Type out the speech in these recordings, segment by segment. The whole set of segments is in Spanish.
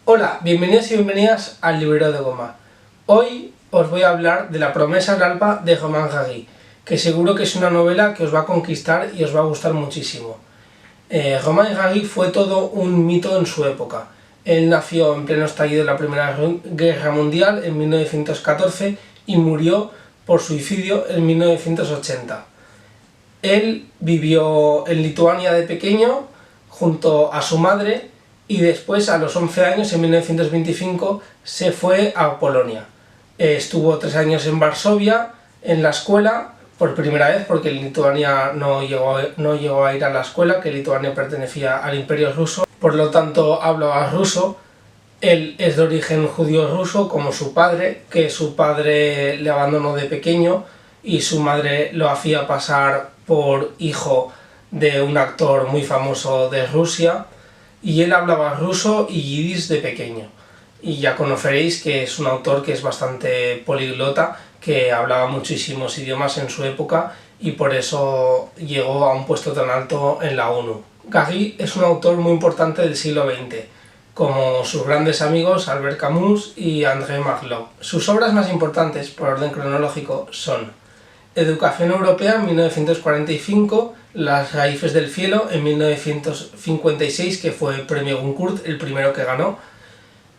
Hola, bienvenidos y bienvenidas al Librero de Goma. Hoy os voy a hablar de La promesa del alba de Romain Gary, que seguro que es una novela que os va a conquistar y os va a gustar muchísimo. Romain Gary fue todo un mito en su época. Él nació en pleno estallido de la Primera Guerra Mundial en 1914 y murió por suicidio en 1980. Él vivió en Lituania de pequeño junto a su madre y después, a los 11 años, en 1925, se fue a Polonia. Estuvo 3 años en Varsovia, en la escuela, por primera vez, porque Lituania no llegó a ir a la escuela, que Lituania pertenecía al Imperio ruso, por lo tanto hablaba ruso. Él es de origen judío ruso, como su padre, que su padre le abandonó de pequeño y su madre lo hacía pasar por hijo de un actor muy famoso de Rusia, y él hablaba ruso y yidis de pequeño. Y ya conoceréis que es un autor que es bastante poliglota, que hablaba muchísimos idiomas en su época y por eso llegó a un puesto tan alto en la ONU. Gary es un autor muy importante del siglo XX, como sus grandes amigos Albert Camus y André Malraux. Sus obras más importantes, por orden cronológico, son Educación Europea en 1945, Las raíces del cielo en 1956, que fue premio Goncourt, el primero que ganó.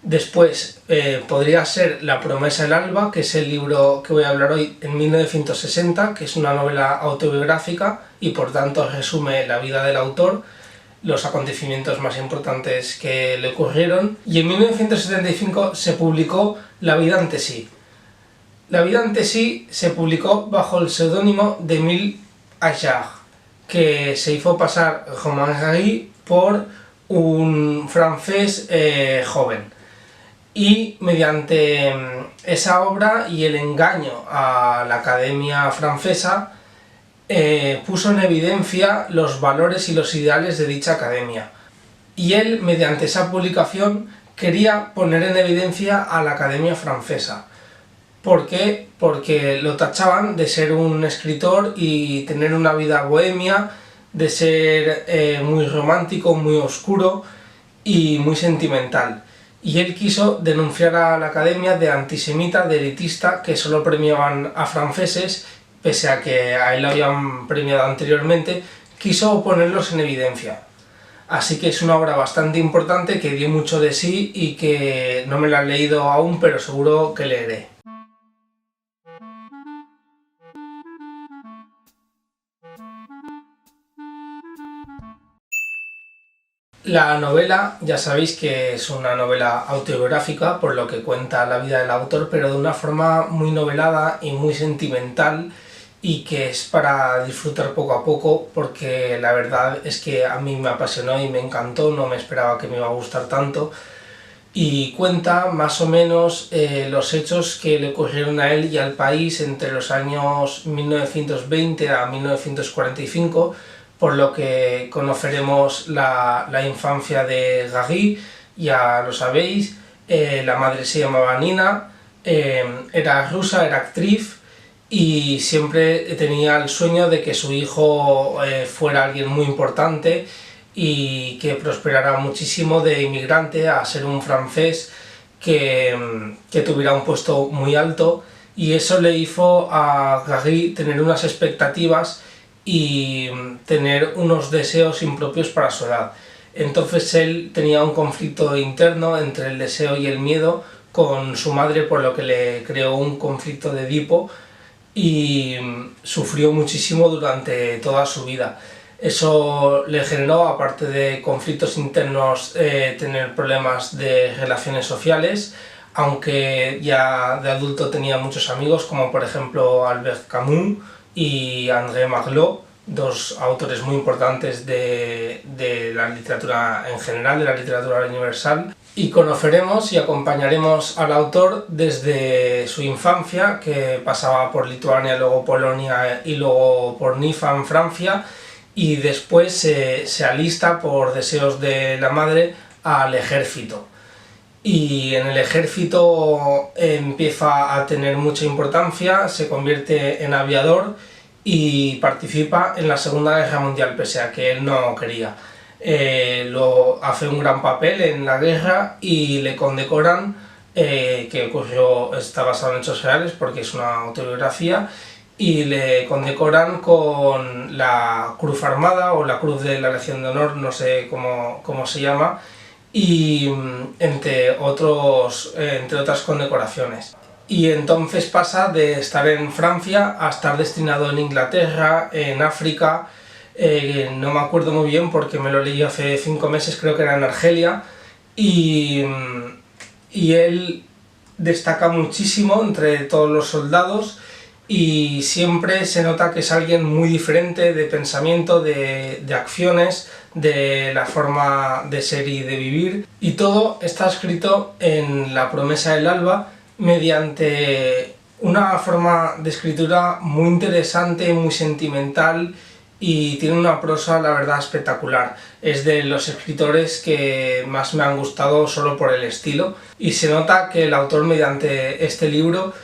Después podría ser La promesa del alba, que es el libro que voy a hablar hoy, en 1960, que es una novela autobiográfica y por tanto resume la vida del autor, los acontecimientos más importantes que le ocurrieron. Y en 1975 se publicó La vida ante sí. La vida ante sí se publicó bajo el seudónimo de Émile Ajar, que se hizo pasar Romain Gary por un francés joven. Y mediante esa obra y el engaño a la Academia Francesa, puso en evidencia los valores y los ideales de dicha academia. Y él, mediante esa publicación, quería poner en evidencia a la Academia Francesa. ¿Por qué? Porque lo tachaban de ser un escritor y tener una vida bohemia, de ser muy romántico, muy oscuro y muy sentimental. Y él quiso denunciar a la academia de antisemita, de elitista, que solo premiaban a franceses, pese a que a él lo habían premiado anteriormente. Quiso ponerlos en evidencia. Así que es una obra bastante importante que dio mucho de sí y que no me la he leído aún, pero seguro que leeré. La novela, ya sabéis que es una novela autobiográfica, por lo que cuenta la vida del autor, pero de una forma muy novelada y muy sentimental, y que es para disfrutar poco a poco, porque la verdad es que a mí me apasionó y me encantó, no me esperaba que me iba a gustar tanto, y cuenta más o menos los hechos que le ocurrieron a él y al país entre los años 1920 a 1945, por lo que conoceremos la infancia de Gary, ya lo sabéis. La madre se llamaba Nina, era rusa, era actriz y siempre tenía el sueño de que su hijo fuera alguien muy importante y que prosperara muchísimo de inmigrante a ser un francés que tuviera un puesto muy alto, y eso le hizo a Gary tener unas expectativas y tener unos deseos impropios para su edad. Entonces él tenía un conflicto interno entre el deseo y el miedo con su madre, por lo que le creó un conflicto de Edipo y sufrió muchísimo durante toda su vida. Eso le generó, aparte de conflictos internos, tener problemas de relaciones sociales, aunque ya de adulto tenía muchos amigos, como por ejemplo Albert Camus y André Malraux, dos autores muy importantes de la literatura en general, de la literatura universal. Y conoceremos y acompañaremos al autor desde su infancia, que pasaba por Lituania, luego Polonia y luego por Niza en Francia, y después se alista por deseos de la madre al ejército. Y en el ejército empieza a tener mucha importancia, se convierte en aviador y participa en la Segunda Guerra Mundial, pese a que él no quería. hace un gran papel en la guerra y le condecoran, que ocurrió, está basado en hechos reales porque es una autobiografía, y le condecoran con la Cruz Armada o la Cruz de la Legión de Honor, no sé cómo se llama, y entre otras condecoraciones. Y entonces pasa de estar en Francia a estar destinado en Inglaterra, en África, no me acuerdo muy bien porque me lo leí hace 5 meses, creo que era en Argelia, y él destaca muchísimo entre todos los soldados y siempre se nota que es alguien muy diferente de pensamiento, de acciones, de la forma de ser y de vivir, y todo está escrito en La promesa del alba mediante una forma de escritura muy interesante, muy sentimental, y tiene una prosa, la verdad, espectacular. Es de los escritores que más me han gustado solo por el estilo, y se nota que el autor, mediante este libro,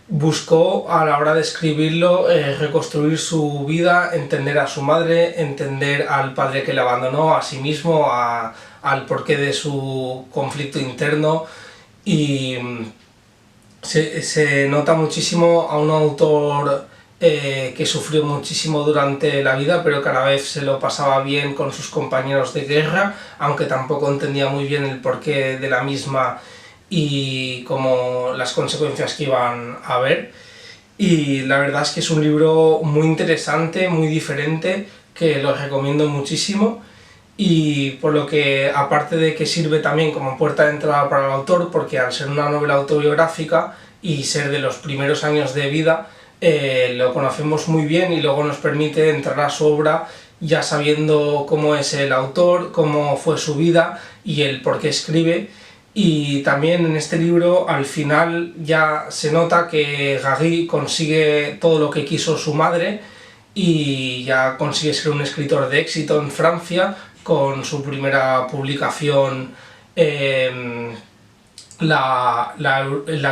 buscó a la hora de escribirlo reconstruir su vida, entender a su madre, entender al padre que le abandonó, a sí mismo, al porqué de su conflicto interno, y se nota muchísimo a un autor que sufrió muchísimo durante la vida, pero que a la vez se lo pasaba bien con sus compañeros de guerra, aunque tampoco entendía muy bien el porqué de la misma y como las consecuencias que iban a haber. Y la verdad es que es un libro muy interesante, muy diferente, que lo recomiendo muchísimo, y por lo que, aparte de que sirve también como puerta de entrada para el autor, porque al ser una novela autobiográfica y ser de los primeros años de vida, lo conocemos muy bien y luego nos permite entrar a su obra ya sabiendo cómo es el autor, cómo fue su vida y el por qué escribe. Y también en este libro al final ya se nota que Gary consigue todo lo que quiso su madre y ya consigue ser un escritor de éxito en Francia con su primera publicación, la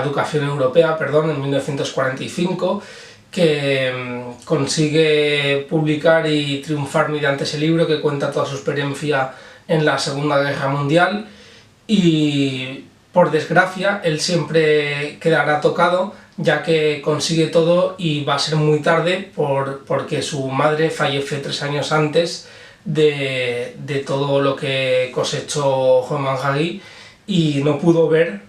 educación europea, en 1945, que consigue publicar y triunfar mediante ese libro que cuenta toda su experiencia en la Segunda Guerra Mundial. Y por desgracia él siempre quedará tocado, ya que consigue todo y va a ser muy tarde porque su madre fallece 3 años antes de todo lo que cosechó Juan Manjagui, y no pudo ver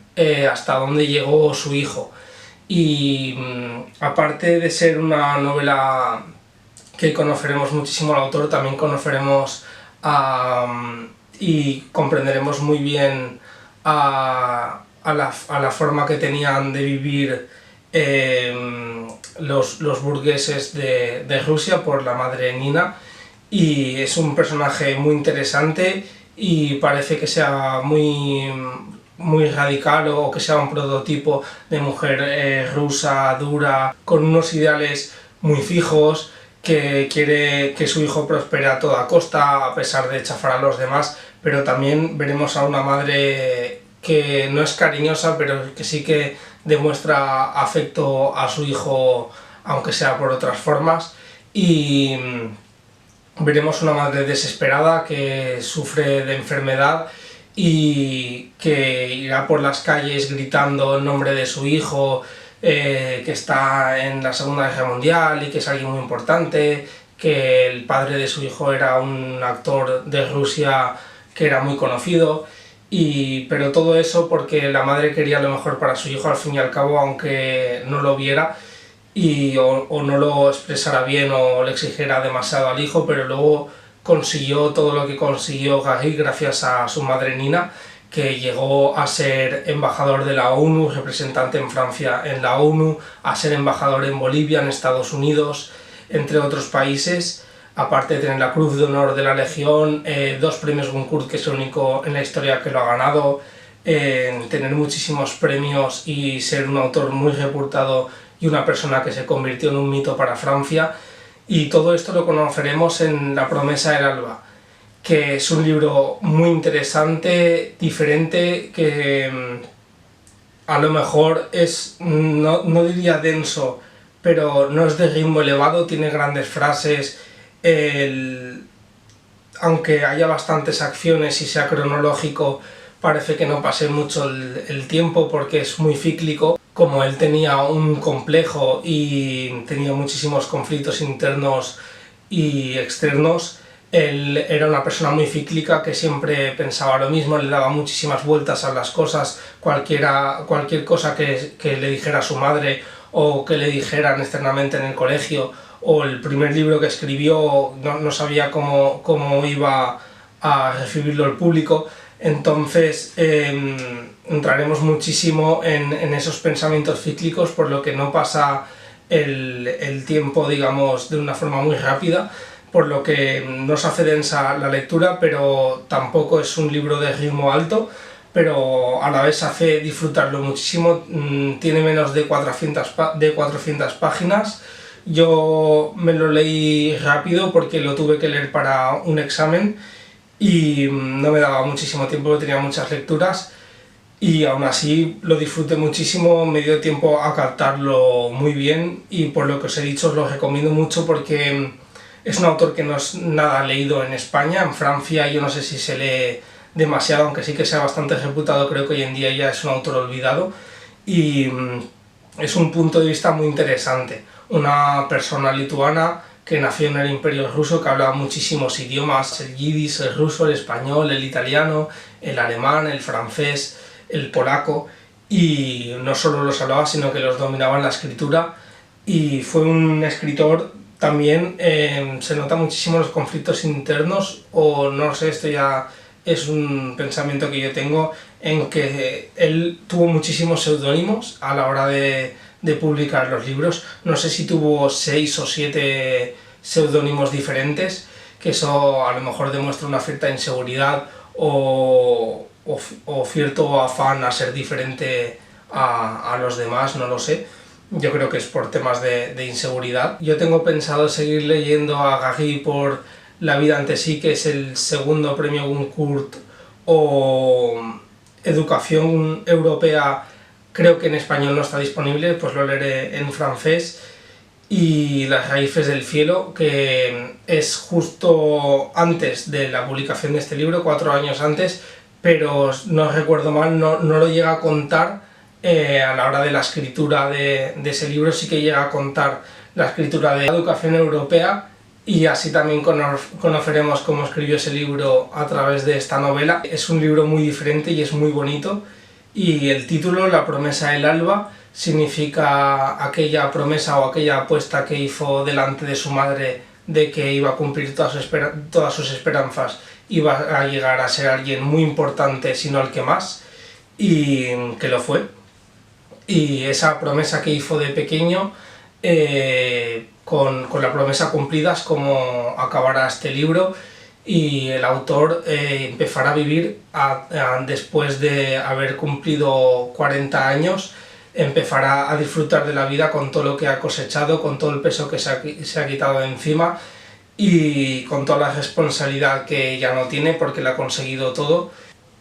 hasta dónde llegó su hijo. Y aparte de ser una novela que conoceremos muchísimo al autor, también conoceremos y comprenderemos muy bien a la forma que tenían de vivir los burgueses de Rusia por la madre Nina, y es un personaje muy interesante y parece que sea muy radical o que sea un prototipo de mujer rusa, dura, con unos ideales muy fijos, que quiere que su hijo prospere a toda costa a pesar de chafar a los demás, pero también veremos a una madre que no es cariñosa, pero que sí que demuestra afecto a su hijo, aunque sea por otras formas, y veremos una madre desesperada que sufre de enfermedad y que irá por las calles gritando el nombre de su hijo, que está en la Segunda Guerra Mundial y que es alguien muy importante, que el padre de su hijo era un actor de Rusia que era muy conocido, pero todo eso porque la madre quería lo mejor para su hijo al fin y al cabo, aunque no lo viera o no lo expresara bien o le exigiera demasiado al hijo, pero luego consiguió todo lo que consiguió Gary gracias a su madre Nina, que llegó a ser embajador de la ONU, representante en Francia en la ONU, a ser embajador en Bolivia, en Estados Unidos, entre otros países, aparte de tener la Cruz de Honor de la Legión, 2 premios Goncourt, que es el único en la historia que lo ha ganado, tener muchísimos premios y ser un autor muy reputado y una persona que se convirtió en un mito para Francia. Y todo esto lo conoceremos en La promesa del alba, que es un libro muy interesante, diferente, que a lo mejor es, no diría denso, pero no es de ritmo elevado, tiene grandes frases, aunque haya bastantes acciones y sea cronológico, parece que no pase mucho el tiempo porque es muy cíclico. Como él tenía un complejo y tenía muchísimos conflictos internos y externos, él era una persona muy cíclica que siempre pensaba lo mismo, le daba muchísimas vueltas a las cosas, cualquier cosa que le dijera su madre o que le dijeran externamente en el colegio, o el primer libro que escribió no sabía cómo iba a recibirlo el público. Entonces entraremos muchísimo en esos pensamientos cíclicos, por lo que no pasa el tiempo, digamos, de una forma muy rápida, por lo que no se hace densa la lectura, pero tampoco es un libro de ritmo alto, pero a la vez hace disfrutarlo muchísimo. Tiene menos de 400 páginas. Yo me lo leí rápido porque lo tuve que leer para un examen y no me daba muchísimo tiempo, tenía muchas lecturas, y aún así lo disfruté muchísimo, me dio tiempo a captarlo muy bien, y por lo que os he dicho os lo recomiendo mucho porque es un autor que no es nada leído en España. En Francia yo no sé si se lee demasiado, aunque sí que sea bastante reputado, creo que hoy en día ya es un autor olvidado, y es un punto de vista muy interesante. Una persona lituana que nació en el Imperio Ruso, que hablaba muchísimos idiomas: el yiddish, el ruso, el español, el italiano, el alemán, el francés, el polaco, y no solo los hablaba, sino que los dominaba en la escritura, y fue un escritor también. Se nota muchísimo los conflictos internos, o no sé, esto ya es un pensamiento que yo tengo, en que él tuvo muchísimos seudónimos a la hora de publicar los libros. No sé si tuvo 6 o 7 seudónimos diferentes, que eso a lo mejor demuestra una cierta inseguridad o cierto afán a ser diferente a los demás, no lo sé. Yo creo que es por temas de inseguridad. Yo tengo pensado seguir leyendo a Gagui por La vida ante sí, que es el segundo premio Goncourt, o Educación Europea, creo que en español no está disponible, pues lo leeré en francés, y Las raíces del cielo, que es justo antes de la publicación de este libro, 4 años antes, pero no recuerdo mal, no lo llega a contar a la hora de la escritura de ese libro. Sí que llega a contar la escritura de Educación Europea, y así también conoceremos cómo escribió ese libro a través de esta novela. Es un libro muy diferente y es muy bonito, y el título, La promesa del alba, significa aquella promesa o aquella apuesta que hizo delante de su madre de que iba a cumplir todas sus esperanzas, iba a llegar a ser alguien muy importante, si no el que más, y que lo fue. Y esa promesa que hizo de pequeño, con la promesa cumplida, es como acabará este libro, y el autor empezará a vivir después de haber cumplido 40 años, empezará a disfrutar de la vida con todo lo que ha cosechado, con todo el peso que se ha quitado de encima, y con toda la responsabilidad que ya no tiene porque lo ha conseguido todo,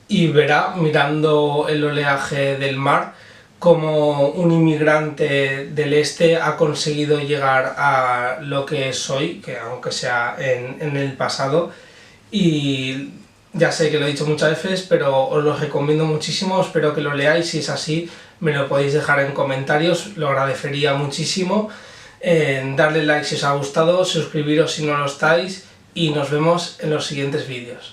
y verá, mirando el oleaje del mar, como un inmigrante del este ha conseguido llegar a lo que es hoy, que aunque sea en el pasado. Y ya sé que lo he dicho muchas veces, pero os lo recomiendo muchísimo, espero que lo leáis. Si es así, me lo podéis dejar en comentarios, lo agradecería muchísimo. Darle like si os ha gustado, suscribiros si no lo estáis, y nos vemos en los siguientes vídeos.